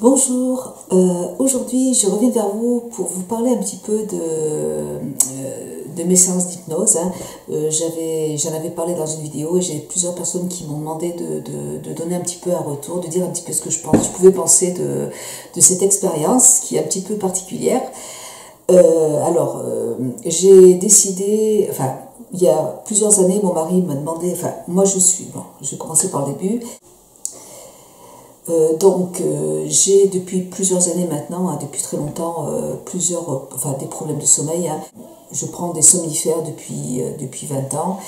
Bonjour, aujourd'hui je reviens vers vous pour vous parler un petit peu de mes séances d'hypnose. J'en avais parlé dans une vidéo et j'ai plusieurs personnes qui m'ont demandé de donner un petit peu un retour, de dire un petit peu ce que je pouvais penser de cette expérience qui est un petit peu particulière. J'ai décidé, il y a plusieurs années, mon mari m'a demandé, je vais commencer par le début. J'ai depuis plusieurs années maintenant, depuis très longtemps, des problèmes de sommeil. Je prends des somnifères depuis 20 ans,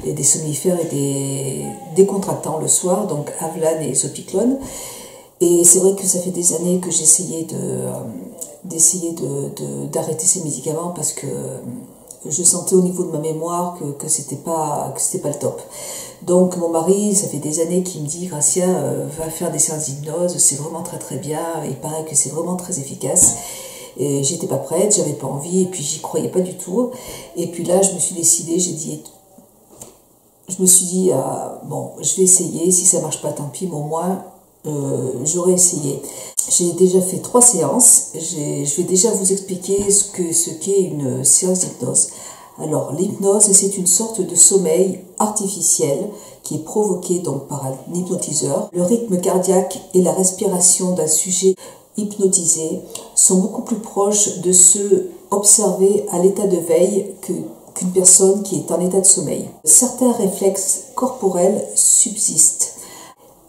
et des somnifères et des décontractants le soir, donc Avelan et Zopiclone. Et c'est vrai que ça fait des années que j'essayais d'arrêter ces médicaments parce que je sentais au niveau de ma mémoire que c'était pas le top. Donc mon mari, ça fait des années qu'il me dit: Gracia, va faire des séances d'hypnose, c'est vraiment très très bien, il paraît que c'est vraiment très efficace. Et j'étais pas prête, j'avais pas envie, et puis j'y croyais pas du tout. Et puis là, je me suis décidée, bon, je vais essayer, si ça marche pas, tant pis, mais au moins, j'aurais essayé. J'ai déjà fait 3 séances, je vais déjà vous expliquer ce qu'est une séance d'hypnose. Alors, l'hypnose, c'est une sorte de sommeil artificiel qui est provoqué donc par un hypnotiseur. Le rythme cardiaque et la respiration d'un sujet hypnotisé sont beaucoup plus proches de ceux observés à l'état de veille qu'une personne qui est en état de sommeil. Certains réflexes corporels subsistent.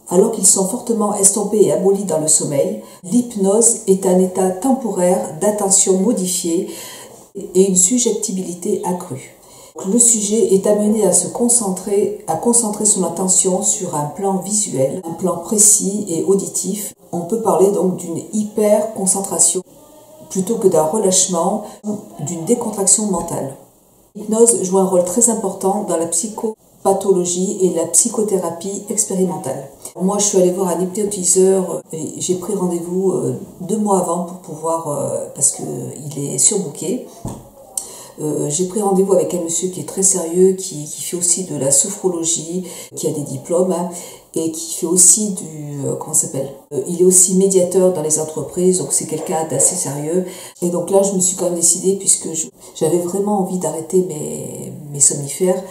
Alors qu'ils sont fortement estompés et abolis dans le sommeil, l'hypnose est un état temporaire d'attention modifiée et une subjectivité accrue. Le sujet est amené à concentrer son attention sur un plan visuel, un plan précis et auditif. On peut parler donc d'une hyper-concentration plutôt que d'un relâchement ou d'une décontraction mentale. L'hypnose joue un rôle très important dans la psychopathologie et la psychothérapie expérimentale. Moi, je suis allée voir un hypnotiseur et j'ai pris rendez-vous 2 mois avant pour pouvoir, parce qu'il est surbooké. J'ai pris rendez-vous avec un monsieur qui est très sérieux, qui fait aussi de la sophrologie, qui a des diplômes, et qui fait aussi il est aussi médiateur dans les entreprises, donc c'est quelqu'un d'assez sérieux. Et donc là, je me suis quand même décidée, puisque j'avais vraiment envie d'arrêter mes somnifères.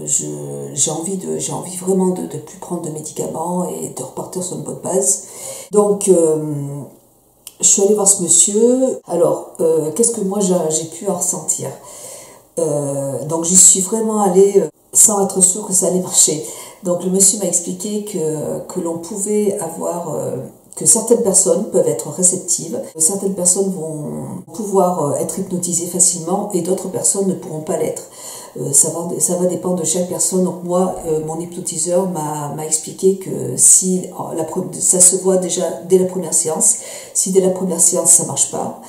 J'ai envie vraiment de plus prendre de médicaments et de repartir sur une bonne base. Donc, je suis allée voir ce monsieur. Alors, qu'est-ce que moi j'ai pu en ressentir? Donc, j'y suis vraiment allée sans être sûre que ça allait marcher. Donc, le monsieur m'a expliqué que l'on pouvait avoir... que certaines personnes peuvent être réceptives, certaines personnes vont pouvoir être hypnotisées facilement et d'autres personnes ne pourront pas l'être. Ça va dépendre de chaque personne. Donc moi, mon hypnotiseur m'a expliqué que si ça se voit déjà dès la première séance, si dès la première séance ça marche pas,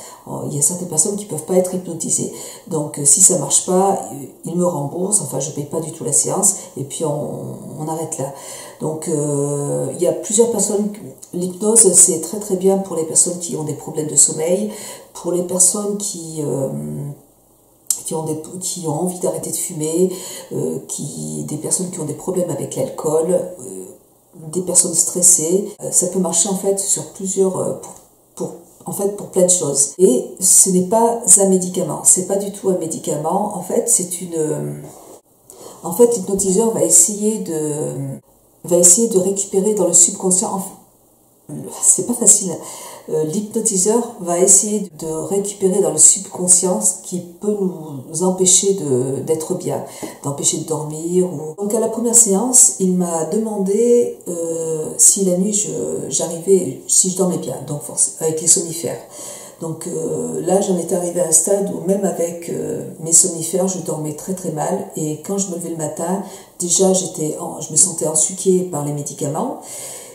il y a certaines personnes qui peuvent pas être hypnotisées. Donc si ça marche pas, il me rembourse, je paye pas du tout la séance et puis on arrête là. Donc il y a plusieurs personnes. L'hypnose, c'est très très bien pour les personnes qui ont des problèmes de sommeil, pour les personnes qui ont envie d'arrêter de fumer, des personnes qui ont des problèmes avec l'alcool, des personnes stressées. Ça peut marcher en fait sur plusieurs, pour plein de choses. Et ce n'est pas un médicament, c'est pas du tout un médicament. En fait, l'hypnotiseur va essayer de récupérer dans le subconscient. C'est pas facile. L'hypnotiseur va essayer de récupérer dans le subconscient ce qui peut nous empêcher d'être bien, d'empêcher de dormir. Donc à la première séance, il m'a demandé si la nuit si je dormais bien, donc avec les somnifères. Donc là, j'en étais arrivée à un stade où même avec mes somnifères, je dormais très très mal. Et quand je me levais le matin, déjà je me sentais ensuquée par les médicaments.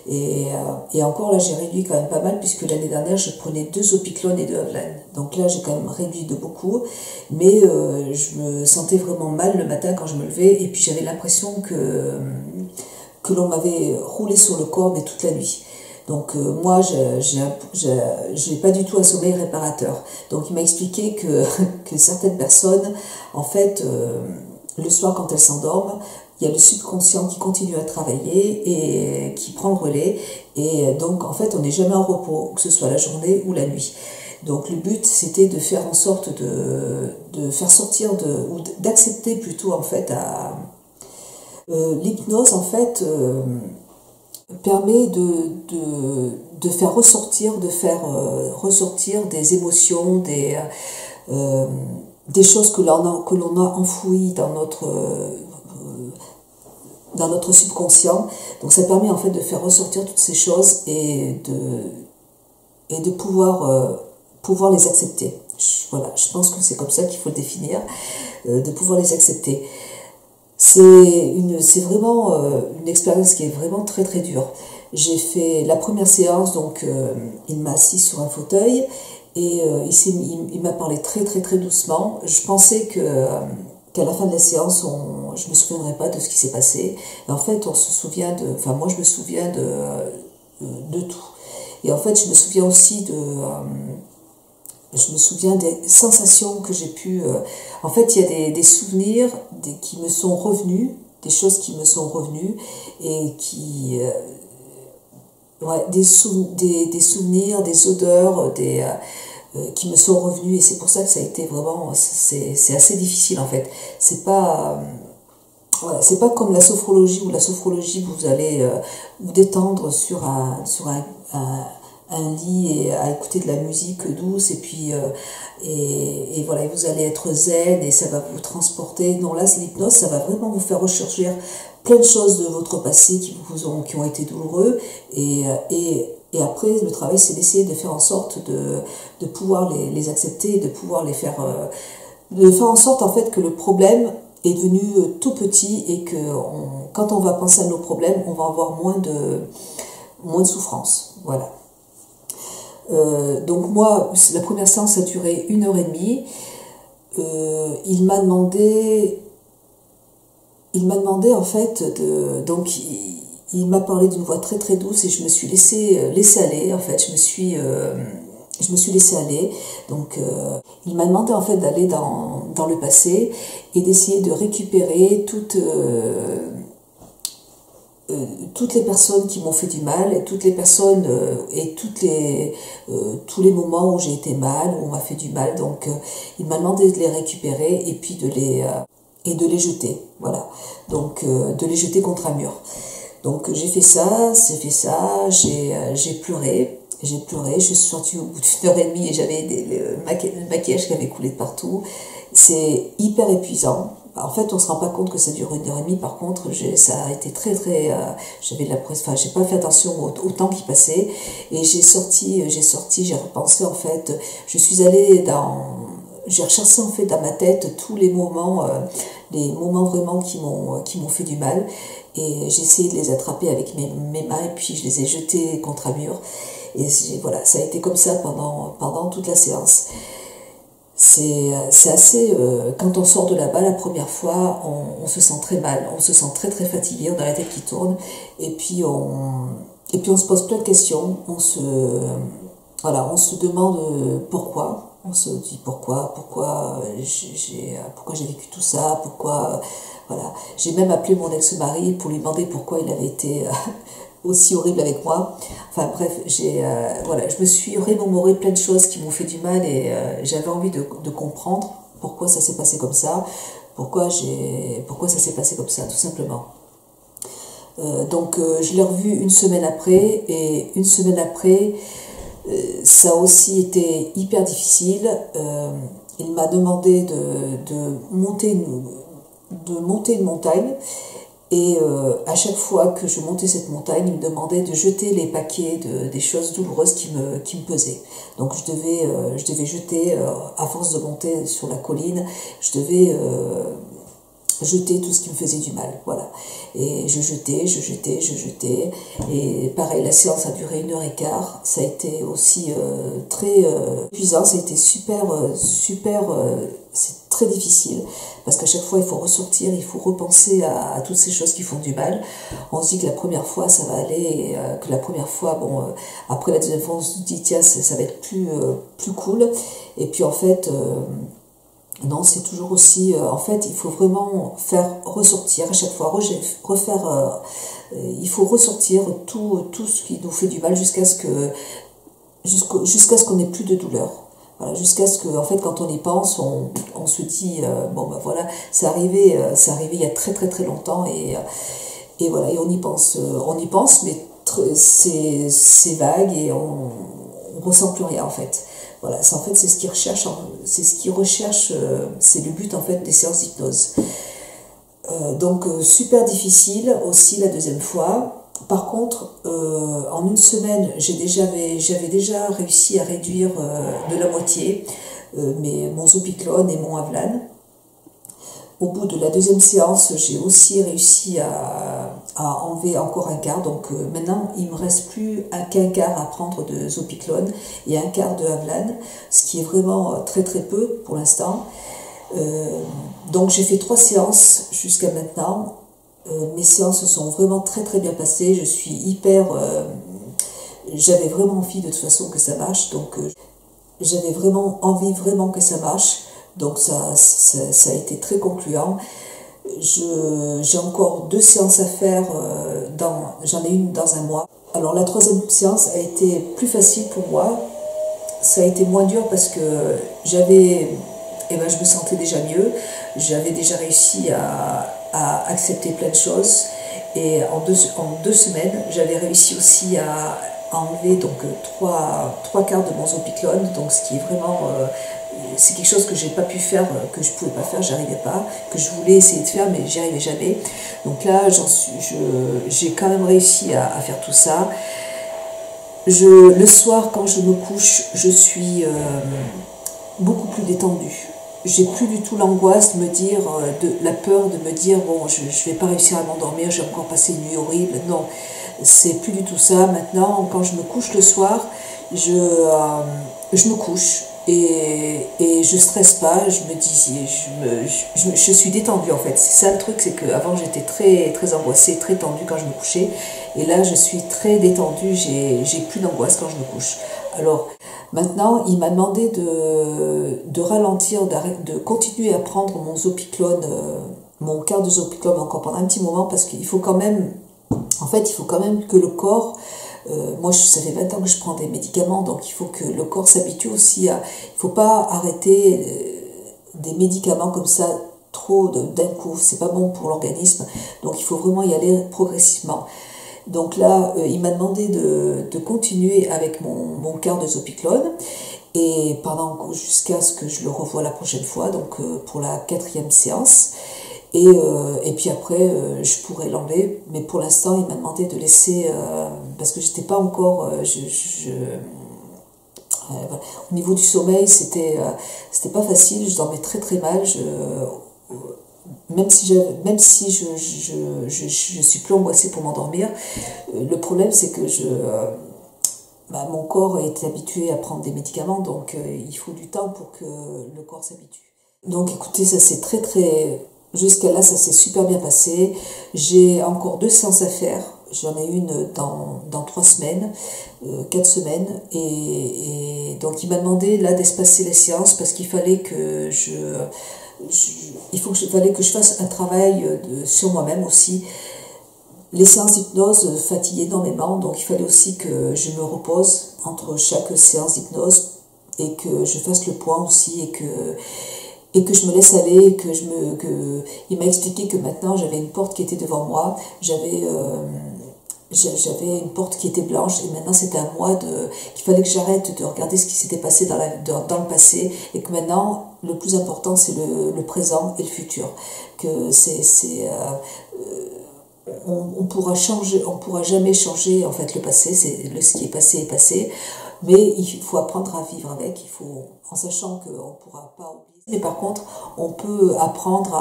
Et encore là, j'ai réduit quand même pas mal, puisque l'année dernière, je prenais 2 Zopiclone et 2 Avelan. Donc là, j'ai quand même réduit de beaucoup. Mais je me sentais vraiment mal le matin quand je me levais. Et puis j'avais l'impression que l'on m'avait roulé sur le corps, mais toute la nuit. Donc moi, j'ai pas du tout un sommeil réparateur. Donc il m'a expliqué que certaines personnes, en fait, le soir quand elles s'endorment, il y a le subconscient qui continue à travailler et qui prend le relais. Et donc en fait on n'est jamais en repos, que ce soit la journée ou la nuit. Donc le but c'était de faire en sorte de faire sortir, ou d'accepter plutôt en fait l'hypnose en fait permet de faire ressortir, ressortir des émotions, des choses que l'on a enfouies dans notre subconscient. Donc ça permet en fait de faire ressortir toutes ces choses et de pouvoir les accepter. Voilà, je pense que c'est comme ça qu'il faut le définir, de pouvoir les accepter. C'est vraiment une expérience qui est vraiment très très dure. J'ai fait la première séance, donc il m'a assis sur un fauteuil et il m'a parlé très très très doucement. Je pensais qu'à la fin de la séance, je me souviendrais pas de ce qui s'est passé. Et en fait, moi je me souviens de tout. Et en fait, je me souviens aussi je me souviens des sensations que j'ai pu... en fait, il y a des souvenirs qui me sont revenus, des choses qui me sont revenues, et qui... des souvenirs, des odeurs, qui me sont revenus, et c'est pour ça que ça a été vraiment... C'est assez difficile, en fait. C'est pas comme la sophrologie, où la sophrologie, vous allez vous détendre sur un lit et à écouter de la musique douce et puis et voilà, vous allez être zen et ça va vous transporter. Non, là c'est l'hypnose, ça va vraiment vous faire ressurgir plein de choses de votre passé qui ont été douloureux et après le travail c'est d'essayer de faire en sorte de pouvoir les accepter et de pouvoir les faire de faire en sorte en fait que le problème est devenu tout petit et que quand on va penser à nos problèmes, on va avoir moins de souffrance. Voilà. Donc moi, la première séance a duré 1h30. Il m'a demandé en fait donc il m'a parlé d'une voix très très douce et je me suis laissée aller. En fait, je me suis laissée aller. Donc il m'a demandé en fait d'aller dans le passé et d'essayer de récupérer toutes les personnes qui m'ont fait du mal, et toutes les personnes et tous les moments où j'ai été mal, où on m'a fait du mal. Donc il m'a demandé de les récupérer et puis de les jeter. Voilà. Donc de les jeter contre un mur. Donc j'ai fait ça, j'ai pleuré, je suis sortie au bout d'1h30 et j'avais le maquillage qui avait coulé de partout. C'est hyper épuisant. En fait, on se rend pas compte que ça dure 1h30. Par contre, ça a été très très. J'ai pas fait attention au temps qui passait et j'ai repensé en fait. J'ai recherché en fait dans ma tête tous les moments vraiment qui m'ont fait du mal et j'ai essayé de les attraper avec mes mains et puis je les ai jetés contre un mur et voilà, ça a été comme ça pendant toute la séance. C'est assez... quand on sort de là-bas la première fois, on se sent très mal, on se sent très très fatigué, on a la tête qui tourne, et puis on se pose plein de questions, on se demande pourquoi, on se dit pourquoi j'ai vécu tout ça, voilà. J'ai même appelé mon ex-mari pour lui demander pourquoi il avait été aussi horrible avec moi. Enfin bref, je me suis remémoré plein de choses qui m'ont fait du mal et j'avais envie de comprendre pourquoi ça s'est passé comme ça, pourquoi ça s'est passé comme ça, tout simplement. Donc je l'ai revu une semaine après et une semaine après, ça a aussi été hyper difficile. Il m'a demandé de monter une montagne. Et à chaque fois que je montais cette montagne, il me demandait de jeter les paquets des choses douloureuses qui me pesaient. Donc je devais jeter, à force de monter sur la colline, je devais jeter tout ce qui me faisait du mal. Voilà. Et je jetais. Et pareil, la séance a duré 1h15. Ça a été aussi très épuisant. Ça a été super, c'est très difficile. Parce qu'à chaque fois, il faut ressortir, il faut repenser à toutes ces choses qui font du mal. On se dit que la première fois, ça va aller, que la première fois, après la deuxième fois, on se dit, tiens, ça va être plus cool. Et puis en fait, Non, c'est toujours aussi, en fait, il faut vraiment faire ressortir à chaque fois, refaire, il faut ressortir tout ce qui nous fait du mal jusqu'à ce qu'on n'ait plus de douleur. Voilà, jusqu'à ce que, en fait, quand on y pense, on se dit, bon ben voilà, c'est arrivé il y a très très très longtemps et voilà, et on y pense, mais c'est vague et on ressent plus rien en fait. Voilà, en fait c'est ce qu'ils recherchent, c'est le but en fait des séances d'hypnose. Donc super difficile aussi la deuxième fois. Par contre, en une semaine, j'avais déjà réussi à réduire de la moitié mon Zopiclone et mon Avlan. Au bout de la deuxième séance, j'ai aussi réussi à enlever encore un quart. Donc maintenant, il ne me reste plus qu'un quart à prendre de Zopiclone et un quart de Avlan, ce qui est vraiment très très peu pour l'instant. Donc j'ai fait 3 séances jusqu'à maintenant. Mes séances se sont vraiment très très bien passées. Je suis j'avais vraiment envie de toute façon que ça marche. Donc j'avais vraiment envie que ça marche. Donc ça a été très concluant. J'ai encore 2 séances à faire, j'en ai une dans un mois. Alors la troisième séance a été plus facile pour moi. Ça a été moins dur parce que je me sentais déjà mieux. J'avais déjà réussi à accepter plein de choses. Et en deux semaines, j'avais réussi aussi à enlever donc trois quarts de mon Zopiclone, donc ce qui est vraiment c'est quelque chose que j'ai pas pu faire, que je pouvais pas faire, j'arrivais pas, que je voulais essayer de faire mais j'y arrivais jamais. Donc là j'ai quand même réussi à faire tout ça. Le soir quand je me couche, je suis beaucoup plus détendue. J'ai plus du tout l'angoisse de me dire, la peur de me dire bon je vais pas réussir à m'endormir, j'ai encore passé une nuit horrible. Non, c'est plus du tout ça. Maintenant, quand je me couche le soir, je me couche et je stresse pas. Je me dis, je suis détendue en fait. C'est ça le truc, c'est qu'avant j'étais très très angoissée, très tendue quand je me couchais, et là je suis très détendue. J'ai plus d'angoisse quand je me couche. Alors maintenant, il m'a demandé de ralentir, de continuer à prendre mon Zopiclone, mon quart de Zopiclone encore pendant un petit moment, parce qu'il faut quand même, en fait, il faut quand même que le corps, moi ça fait 20 ans que je prends des médicaments, donc il faut que le corps s'habitue aussi à, il faut pas arrêter des médicaments comme ça trop d'un coup, c'est pas bon pour l'organisme, donc il faut vraiment y aller progressivement. Donc là, il m'a demandé de continuer avec mon quart de Zopiclone et jusqu'à ce que je le revoie la prochaine fois, donc pour la 4e séance. Et puis après, je pourrais l'enlever, mais pour l'instant, il m'a demandé de laisser, parce que j'étais pas encore, voilà. Au niveau du sommeil, c'était pas facile, je dormais très très mal. Même si je suis plus angoissée pour m'endormir, le problème c'est que mon corps est habitué à prendre des médicaments, donc il faut du temps pour que le corps s'habitue. Donc écoutez, ça c'est très très... Jusqu'à là, ça s'est super bien passé. J'ai encore 2 séances à faire. J'en ai une dans 3 semaines, 4 semaines. Et donc il m'a demandé là d'espacer les séances parce qu'il fallait que fallait que je fasse un travail sur moi-même aussi. Les séances d'hypnose fatiguent énormément, donc il fallait aussi que je me repose entre chaque séance d'hypnose et que je fasse le point aussi et que je me laisse aller, il m'a expliqué que maintenant j'avais une porte qui était devant moi, j'avais une porte qui était blanche et maintenant c'était à moi qu'il fallait que j'arrête de regarder ce qui s'était passé dans le passé et que maintenant le plus important c'est le présent et le futur, que on pourra jamais changer en fait le passé, ce qui est passé, mais il faut apprendre à vivre avec, en sachant qu'on ne pourra pas oublier. Mais par contre, on peut apprendre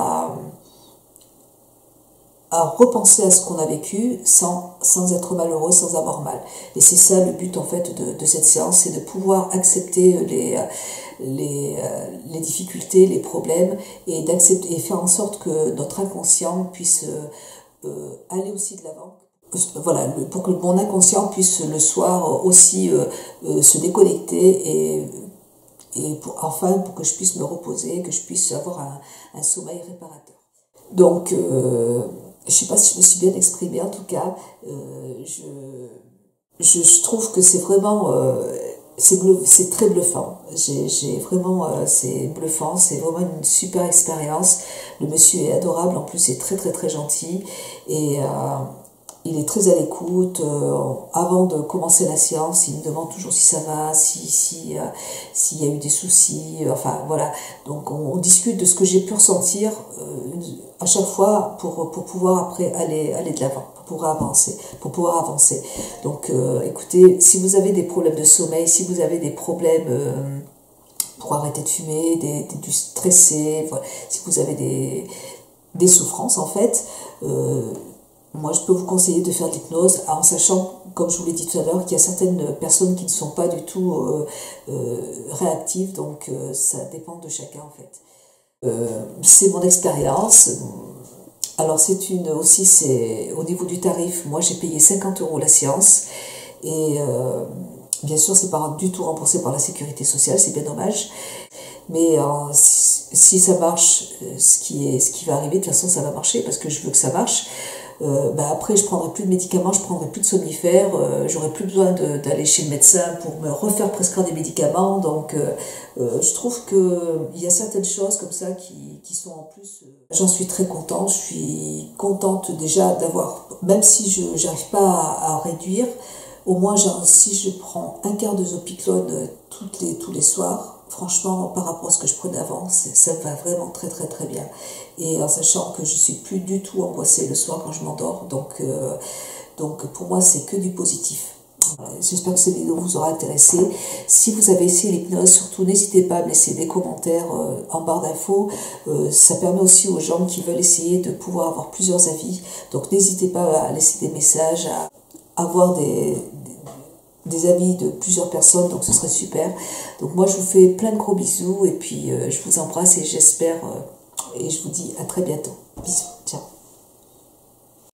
à repenser à ce qu'on a vécu sans être malheureux, sans avoir mal. Et c'est ça le but en fait de cette séance, c'est de pouvoir accepter les difficultés, les problèmes et d'accepter et faire en sorte que notre inconscient puisse aller aussi de l'avant. Voilà, pour que mon inconscient puisse le soir aussi se déconnecter enfin pour que je puisse me reposer, que je puisse avoir un sommeil réparateur. Donc, je ne sais pas si je me suis bien exprimée, en tout cas, je trouve que c'est vraiment, c'est très bluffant. J'ai vraiment, c'est bluffant, c'est vraiment une super expérience. Le monsieur est adorable, en plus il est très très très gentil et il est très à l'écoute. Avant de commencer la séance, il me demande toujours si ça va, s'il y a eu des soucis, enfin voilà. Donc on discute de ce que j'ai pu ressentir à chaque fois pour pouvoir après aller de l'avant, pour pouvoir avancer. Donc écoutez, si vous avez des problèmes de sommeil, si vous avez des problèmes pour arrêter de fumer, du stressé, voilà, si vous avez des souffrances en fait, moi, je peux vous conseiller de faire de l'hypnose en sachant, comme je vous l'ai dit tout à l'heure, qu'il y a certaines personnes qui ne sont pas du tout réactives, donc ça dépend de chacun en fait. C'est mon expérience. Alors c'est au niveau du tarif, moi j'ai payé 50 € la séance et bien sûr c'est pas du tout remboursé par la sécurité sociale, c'est bien dommage. Mais si ça marche, ce qui va arriver, de toute façon ça va marcher parce que je veux que ça marche. Après je prendrai plus de médicaments, je prendrai plus de somnifères, j'aurai plus besoin d'aller chez le médecin pour me refaire prescrire des médicaments. Donc je trouve que il y a certaines choses comme ça qui sont en plus. J'en suis très contente, je suis contente déjà d'avoir, même si je n'arrive pas à réduire, au moins si je prends un quart de Zopiclone tous les soirs, franchement, par rapport à ce que je prenais avant, ça va vraiment très très très bien. Et en sachant que je suis plus du tout angoissée le soir quand je m'endors, donc pour moi c'est que du positif. Voilà, j'espère que cette vidéo vous aura intéressé. Si vous avez essayé l'hypnose, surtout n'hésitez pas à me laisser des commentaires en barre d'infos. Ça permet aussi aux gens qui veulent essayer de pouvoir avoir plusieurs avis. Donc n'hésitez pas à laisser des messages, à avoir des avis de plusieurs personnes, donc ce serait super. Donc moi je vous fais plein de gros bisous et puis je vous embrasse et j'espère et je vous dis à très bientôt.